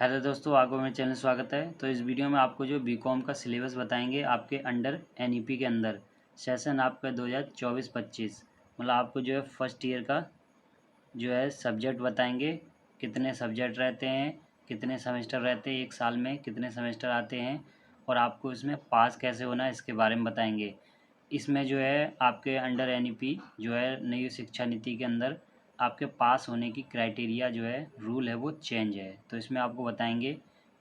Hello दोस्तों, आपको मेरे चैनल स्वागत है। तो इस वीडियो में आपको जो बीकॉम का सिलेबस बताएंगे आपके अंडर एनईपी के अंदर सेशन आपका 2024-25 मतलब आपको जो है फर्स्ट ईयर का जो है सब्जेक्ट बताएंगे। कितने सब्जेक्ट रहते हैं, कितने सेमेस्टर रहते हैं, एक साल में कितने सेमेस्टर आते हैं और आपको इसमें पास कैसे होना है इसके बारे में बताएंगे। इसमें जो है आपके अंडर एनईपी जो है नई शिक्षा नीति के अंदर आपके पास होने की क्राइटेरिया जो है रूल है वो चेंज है। तो इसमें आपको बताएंगे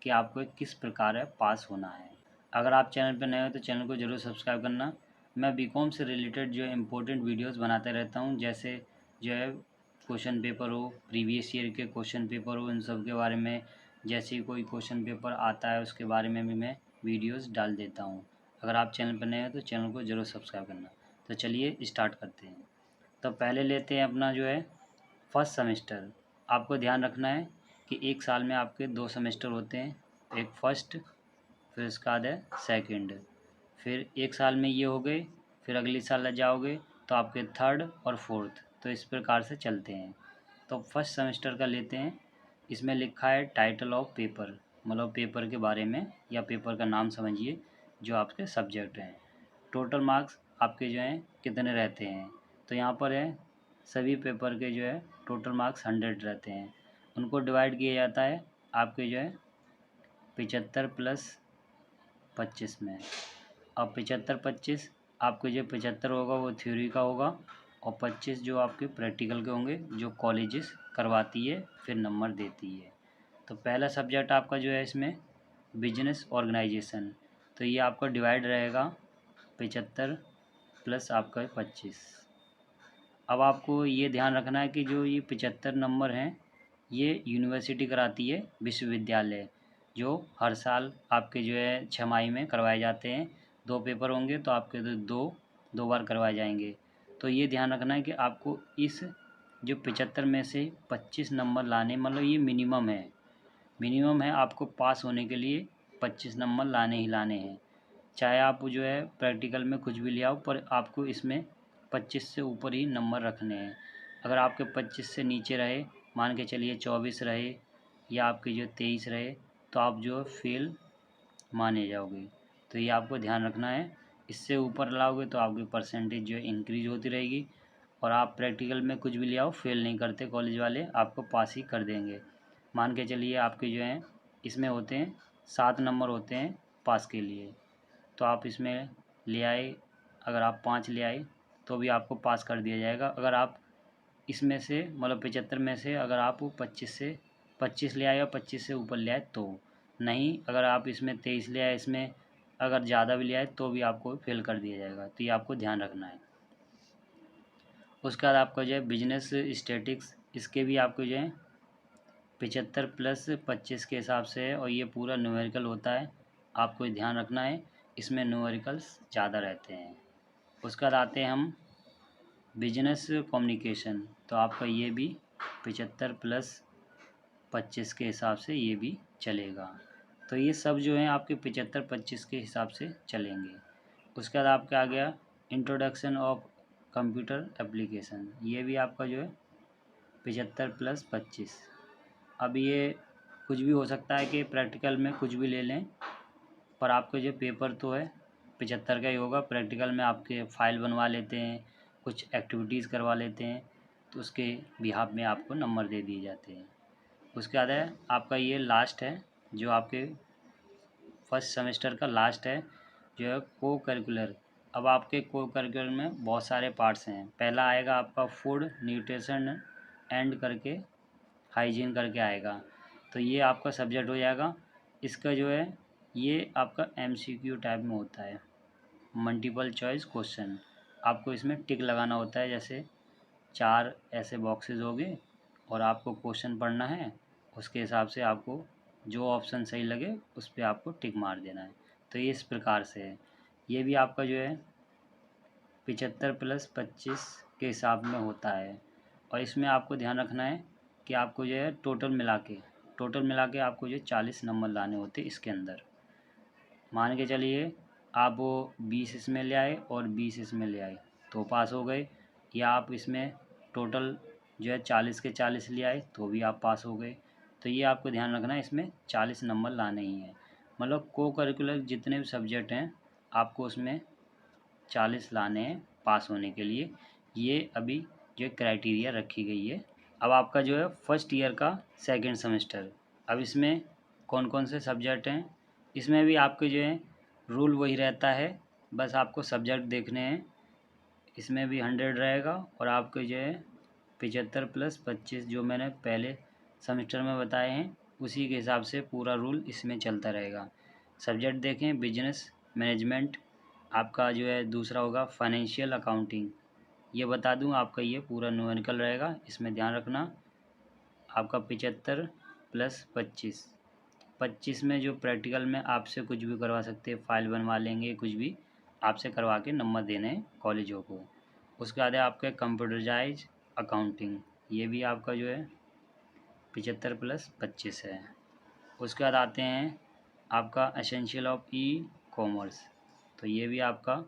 कि आपको किस प्रकार है पास होना है। अगर आप चैनल पर नए हो तो चैनल को ज़रूर सब्सक्राइब करना। मैं बीकॉम से रिलेटेड जो इम्पोर्टेंट वीडियोस बनाते रहता हूँ, जैसे जो है क्वेश्चन पेपर हो, प्रीवियस ईयर के क्वेश्चन पेपर हो, इन सब के बारे में। जैसे ही कोई क्वेश्चन पेपर आता है उसके बारे में भी मैं वीडियोस डाल देता हूँ। अगर आप चैनल पर नए हो तो चैनल को ज़रूर सब्सक्राइब करना। तो चलिए स्टार्ट करते हैं। तो पहले लेते हैं अपना जो है फर्स्ट सेमेस्टर। आपको ध्यान रखना है कि एक साल में आपके 2 सेमेस्टर होते हैं, एक फर्स्ट फिर उसके बाद है सेकंड। फिर एक साल में ये हो गए, फिर अगले साल जाओगे तो आपके थर्ड और फोर्थ। तो इस प्रकार से चलते हैं। तो फर्स्ट सेमेस्टर का लेते हैं। इसमें लिखा है टाइटल ऑफ पेपर, मतलब पेपर के बारे में या पेपर का नाम समझिए जो आपके सब्जेक्ट हैं। टोटल मार्क्स आपके जो हैं कितने रहते हैं, तो यहाँ पर है सभी पेपर के जो है टोटल मार्क्स 100 रहते हैं। उनको डिवाइड किया जाता है आपके जो है 75 प्लस 25 में। अब 75-25 आपके जो 75 होगा वो थ्योरी का होगा और 25 जो आपके प्रैक्टिकल के होंगे जो कॉलेजेस करवाती है फिर नंबर देती है। तो पहला सब्जेक्ट आपका जो है इसमें बिजनेस ऑर्गेनाइजेशन। तो ये आपका डिवाइड रहेगा 75 प्लस आपका 25। अब आपको ये ध्यान रखना है कि जो ये 75 नंबर हैं ये यूनिवर्सिटी कराती है, विश्वविद्यालय, जो हर साल आपके जो है 6 में करवाए जाते हैं। 2 पेपर होंगे तो आपके दो बार करवाए जाएंगे। तो ये ध्यान रखना है कि आपको इस जो 75 में से 25 नंबर लाने, मतलब ये मिनिमम है आपको पास होने के लिए 25 नंबर लाने ही लाने हैं। चाहे आप जो है प्रैक्टिकल में कुछ भी ले आओ, पर आपको इसमें 25 से ऊपर ही नंबर रखने हैं। अगर आपके 25 से नीचे रहे, मान के चलिए 24 रहे या आपके जो 23 रहे, तो आप जो फेल माने जाओगे। तो ये आपको ध्यान रखना है। इससे ऊपर लाओगे तो आपकी परसेंटेज जो है इंक्रीज होती रहेगी और आप प्रैक्टिकल में कुछ भी ले आओ फेल नहीं करते, कॉलेज वाले आपको पास ही कर देंगे। मान के चलिए आपके जो हैं इसमें होते हैं 7 नंबर होते हैं पास के लिए, तो आप इसमें ले आए, अगर आप 5 ले आए तो भी आपको पास कर दिया जाएगा। अगर आप इसमें से मतलब 75 में से अगर आप 25 ले आए या 25 से ऊपर ले आए तो नहीं, अगर आप इसमें 23 ले आए, इसमें अगर ज़्यादा भी ले आए तो भी आपको फेल कर दिया जाएगा। तो ये आपको ध्यान रखना है। उसके बाद आपका जो है बिजनेस स्टैटिक्स, इसके भी आपको जो है 75 प्लस 25 के हिसाब से है और ये पूरा न्यूमेरिकल होता है। आपको ध्यान रखना है, इसमें न्यूमेरिकल्स ज़्यादा रहते हैं। उसके बाद आते हैं हम बिजनेस कम्युनिकेशन। तो आपका ये भी 75 प्लस 25 के हिसाब से ये भी चलेगा। तो ये सब जो है आपके 75-25 के हिसाब से चलेंगे। उसके बाद आपका आ गया इंट्रोडक्शन ऑफ कंप्यूटर एप्लीकेशन। ये भी आपका जो है 75 प्लस 25। अब ये कुछ भी हो सकता है कि प्रैक्टिकल में कुछ भी ले लें, पर आपका जो पेपर तो है 75 का ही होगा। प्रैक्टिकल में आपके फ़ाइल बनवा लेते हैं, कुछ एक्टिविटीज़ करवा लेते हैं, तो उसके बिहाफ में आपको नंबर दे दिए जाते हैं। उसके बाद है आपका ये लास्ट है जो आपके फर्स्ट सेमेस्टर का लास्ट है, जो है को करिकुलर। अब आपके को करिकुलर में बहुत सारे पार्ट्स हैं। पहला आएगा आपका फूड न्यूट्रिशन एंड करके हाइजीन करके आएगा, तो ये आपका सब्जेक्ट हो जाएगा। इसका जो है ये आपका एमसीक्यू टाइप में होता है, मल्टीपल चॉइस क्वेश्चन। आपको इसमें टिक लगाना होता है, जैसे 4 ऐसे बॉक्सेस हो गए और आपको क्वेश्चन पढ़ना है, उसके हिसाब से आपको जो ऑप्शन सही लगे उस पर आपको टिक मार देना है। तो ये इस प्रकार से है। ये भी आपका जो है 75 प्लस 25 के हिसाब में होता है। और इसमें आपको ध्यान रखना है कि आपको जो है टोटल मिला के आपको जो 40 नंबर लाने होते हैं इसके अंदर। मान के चलिए आप वो 20 इसमें ले आए और 20 इसमें ले आए तो पास हो गए, या आप इसमें टोटल जो है 40 के 40 ले आए तो भी आप पास हो गए। तो ये आपको ध्यान रखना है, इसमें 40 नंबर लाने ही हैं। मतलब को करिकुलर जितने भी सब्जेक्ट हैं आपको उसमें 40 लाने हैं पास होने के लिए। ये अभी जो क्राइटेरिया रखी गई है। अब आपका जो है फर्स्ट ईयर का सेकंड सेमेस्टर, अब इसमें कौन कौन से सब्जेक्ट हैं, इसमें भी आपके जो है रूल वही रहता है, बस आपको सब्जेक्ट देखने हैं। इसमें भी 100 रहेगा और आपके जो है 75 + 25 जो मैंने पहले सेमेस्टर में बताए हैं उसी के हिसाब से पूरा रूल इसमें चलता रहेगा। सब्जेक्ट देखें, बिजनेस मैनेजमेंट, आपका जो है दूसरा होगा फाइनेंशियल अकाउंटिंग। ये बता दूं आपका ये पूरा न्यूमेरिकल रहेगा, इसमें ध्यान रखना। आपका 75 + 25, 25 में जो प्रैक्टिकल में आपसे कुछ भी करवा सकते हैं, फाइल बनवा लेंगे, कुछ भी आपसे करवा के नंबर देने हैं कॉलेजों को। उसके बाद है आपके कंप्यूटराइज अकाउंटिंग, ये भी आपका जो है 75 + 25 है। उसके बाद आते हैं आपका एसेंशियल ऑफ ई कॉमर्स, तो ये भी आपका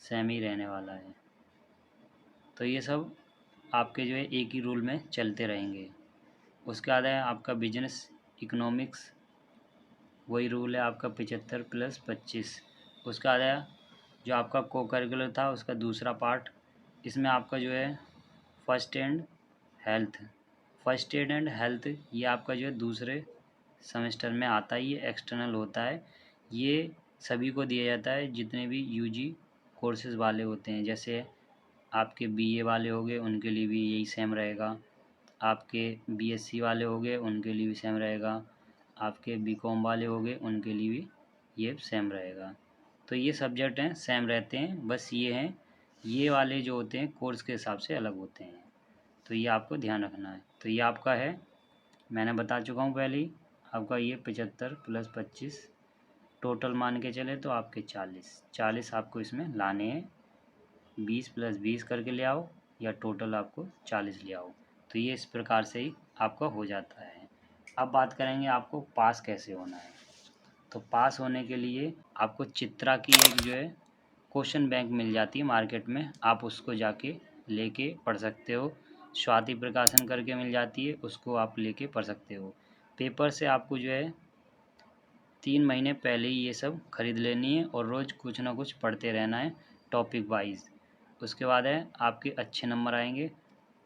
सेम ही रहने वाला है। तो ये सब आपके जो है एक ही रूल में चलते रहेंगे। उसके बाद है आपका बिजनेस इकोनॉमिक्स, वही रूल है आपका 75 + 25। उसका बाद है जो आपका को करिकुलर था उसका दूसरा पार्ट, इसमें आपका जो है first and health, first aid and health ये आपका जो है दूसरे सेमेस्टर में आता है, ये एक्सटर्नल होता है। ये सभी को दिया जाता है जितने भी यूजी कोर्सेज वाले होते हैं, जैसे आपके बीए वाले हो गए उनके लिए भी यही सेम रहेगा, आपके बीएससी वाले हो गए उनके लिए भी सेम रहेगा, आपके बीकॉम वाले हो गए उनके लिए भी ये सेम रहेगा। तो ये सब्जेक्ट हैं सेम रहते हैं, बस ये हैं ये वाले जो होते हैं कोर्स के हिसाब से अलग होते हैं, तो ये आपको ध्यान रखना है। तो ये आपका है, मैंने बता चुका हूँ पहले ही, आपका ये 75 + 25 टोटल मान के चले तो आपके 40 आपको इसमें लाने हैं। 20 + 20 करके ले आओ या टोटल आपको 40 ले आओ। तो ये इस प्रकार से ही आपका हो जाता है। अब बात करेंगे आपको पास कैसे होना है। तो पास होने के लिए आपको चित्रा की एक जो है क्वेश्चन बैंक मिल जाती है मार्केट में, आप उसको जाके लेके पढ़ सकते हो। स्वाति प्रकाशन करके मिल जाती है, उसको आप लेके पढ़ सकते हो। पेपर से आपको जो है 3 महीने पहले ही ये सब खरीद लेनी है और रोज़ कुछ ना कुछ पढ़ते रहना है टॉपिक वाइज। उसके बाद है आपके अच्छे नंबर आएंगे।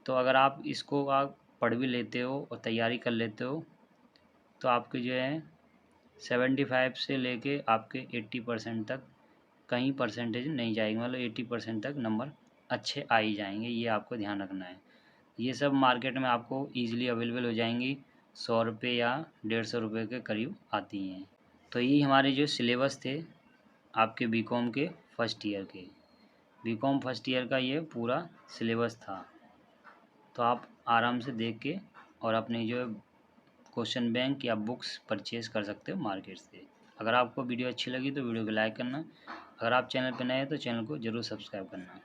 तो अगर आप इसको आप पढ़ भी लेते हो और तैयारी कर लेते हो तो आपके जो है 75 से लेके आपके 80% तक कहीं परसेंटेज नहीं जाएगी, मतलब 80% तक नंबर अच्छे आ ही जाएंगे, ये आपको ध्यान रखना है। ये सब मार्केट में आपको ईज़िली अवेलेबल हो जाएंगी, 100 रुपये या 150 रुपये के करीब आती हैं। तो ये हमारे जो सिलेबस थे आपके बीकॉम के फर्स्ट ईयर के, बीकॉम फर्स्ट ईयर का ये पूरा सिलेबस था। तो आप आराम से देख के और अपनी जो क्वेश्चन बैंक या बुक्स परचेज़ कर सकते हो मार्केट से। अगर आपको वीडियो अच्छी लगी तो वीडियो को लाइक करना, अगर आप चैनल पर नए हैं तो चैनल को ज़रूर सब्सक्राइब करना।